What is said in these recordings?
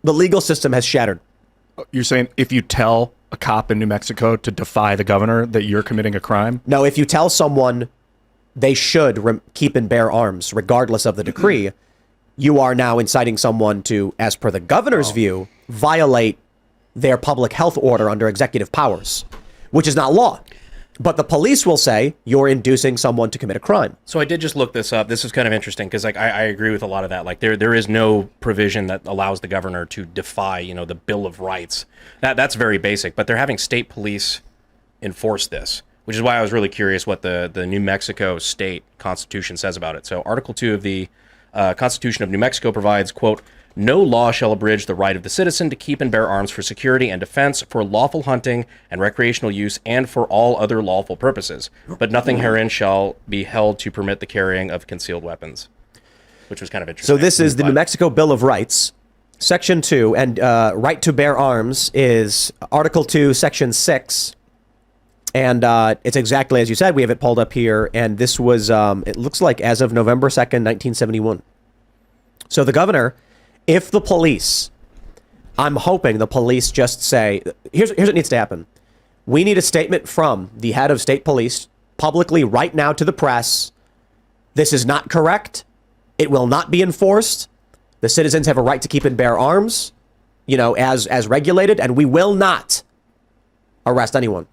The legal system has shattered. You're saying if you tell a cop in New Mexico to defy the governor that you're committing a crime? No, if you tell someone they should keep and bear arms regardless of the decree, you are now inciting someone to, as per the governor's view, violate their public health order under executive powers, which is not law. But the police will say you're inducing someone to commit a crime. So I did just look this up. This is kind of interesting because like I agree with a lot of that. Like there is no provision that allows the governor to defy, the Bill of Rights. That's very basic. But they're having state police enforce this, which is why I was really curious what the New Mexico state constitution says about it. So Article 2 of the Constitution of New Mexico provides, quote, "No law shall abridge the right of the citizen to keep and bear arms for security and defense, for lawful hunting and recreational use, and for all other lawful purposes. But nothing herein shall be held to permit the carrying of concealed weapons," which was kind of interesting. So this is the New Mexico Bill of Rights, Section 2, and right to bear arms is Article 2, Section 6. And it's exactly as you said. We have it pulled up here, and this was, it looks like as of November 2nd, 1971. So the governor... If the police, I'm hoping the police just say, here's what needs to happen. We need a statement from the head of state police publicly right now to the press. This is not correct. It will not be enforced. The citizens have a right to keep and bear arms, as regulated, and we will not arrest anyone.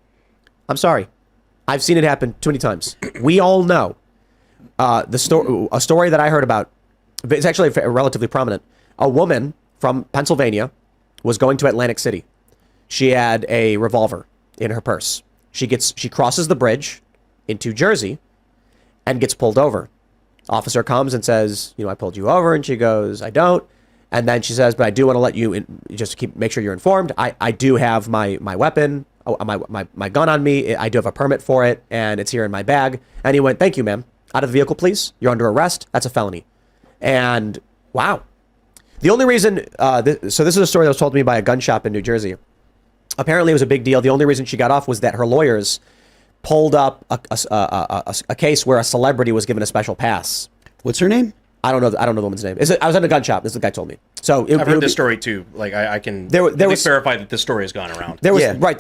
I'm sorry. I've seen it happen too many times. We all know a story that I heard about. It's actually relatively prominent. A woman from Pennsylvania was going to Atlantic City. She had a revolver in her purse. She crosses the bridge into Jersey and gets pulled over. Officer comes and says, I pulled you over. And she goes, I don't. And then she says, but I do want to let you make sure you're informed. I do have my weapon, my gun on me. I do have a permit for it, and it's here in my bag. And he went, thank you, ma'am. Out of the vehicle, please. You're under arrest. That's a felony. And wow. The only reason, so this is a story that was told to me by a gun shop in New Jersey. Apparently it was a big deal. The only reason she got off was that her lawyers pulled up a case where a celebrity was given a special pass. What's her name? I don't know the woman's name. I was at a gun shop. This is the guy told me. So I've heard this story too. Like I can at least verify that this story has gone around. There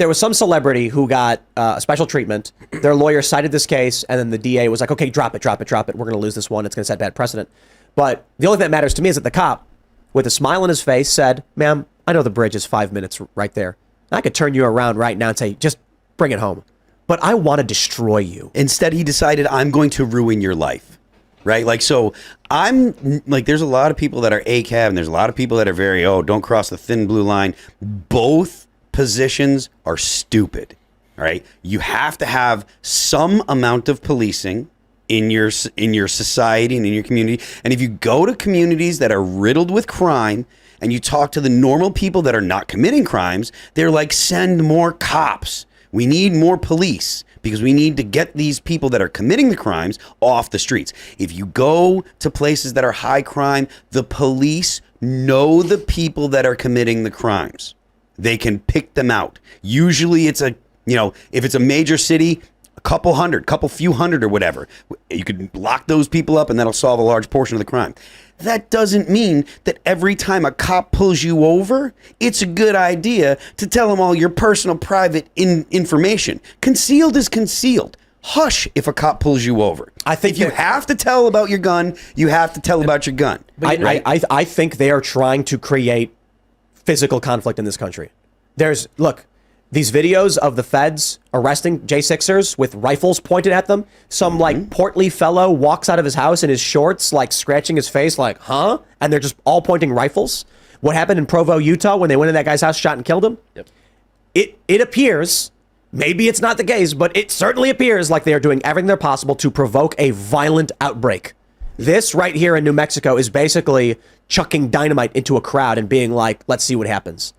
was some celebrity who got special treatment. Their lawyer cited this case, and then the DA was like, okay, drop it. We're going to lose this one. It's going to set bad precedent. But the only thing that matters to me is that the cop, with a smile on his face, said, ma'am, I know the bridge is 5 minutes right there. I could turn you around right now and say, just bring it home. But I want to destroy you. Instead, he decided, I'm going to ruin your life. Right? Like, so I'm like, there's a lot of people that are ACAB, and there's a lot of people that are very, don't cross the thin blue line. Both positions are stupid. Right? You have to have some amount of policing in your society and in your community. And if you go to communities that are riddled with crime and you talk to the normal people that are not committing crimes, they're like, send more cops. We need more police because we need to get these people that are committing the crimes off the streets. If you go to places that are high crime, the police know the people that are committing the crimes. They can pick them out. Usually it's if it's a major city, a few hundred or whatever. You could lock those people up and that'll solve a large portion of the crime. That doesn't mean that every time a cop pulls you over, it's a good idea to tell them all your personal private information. Concealed is concealed. Hush if a cop pulls you over. I think if you have to tell about your gun, you have to tell about your gun. I think they are trying to create physical conflict in this country. These videos of the feds arresting J6ers with rifles pointed at them. Some portly fellow walks out of his house in his shorts, scratching his face, huh? And they're just all pointing rifles. What happened in Provo, Utah, when they went in that guy's house, shot and killed him? Yep. It appears, maybe it's not the case, but it certainly appears like they are doing everything they're possible to provoke a violent outbreak. This right here in New Mexico is basically chucking dynamite into a crowd and being like, let's see what happens.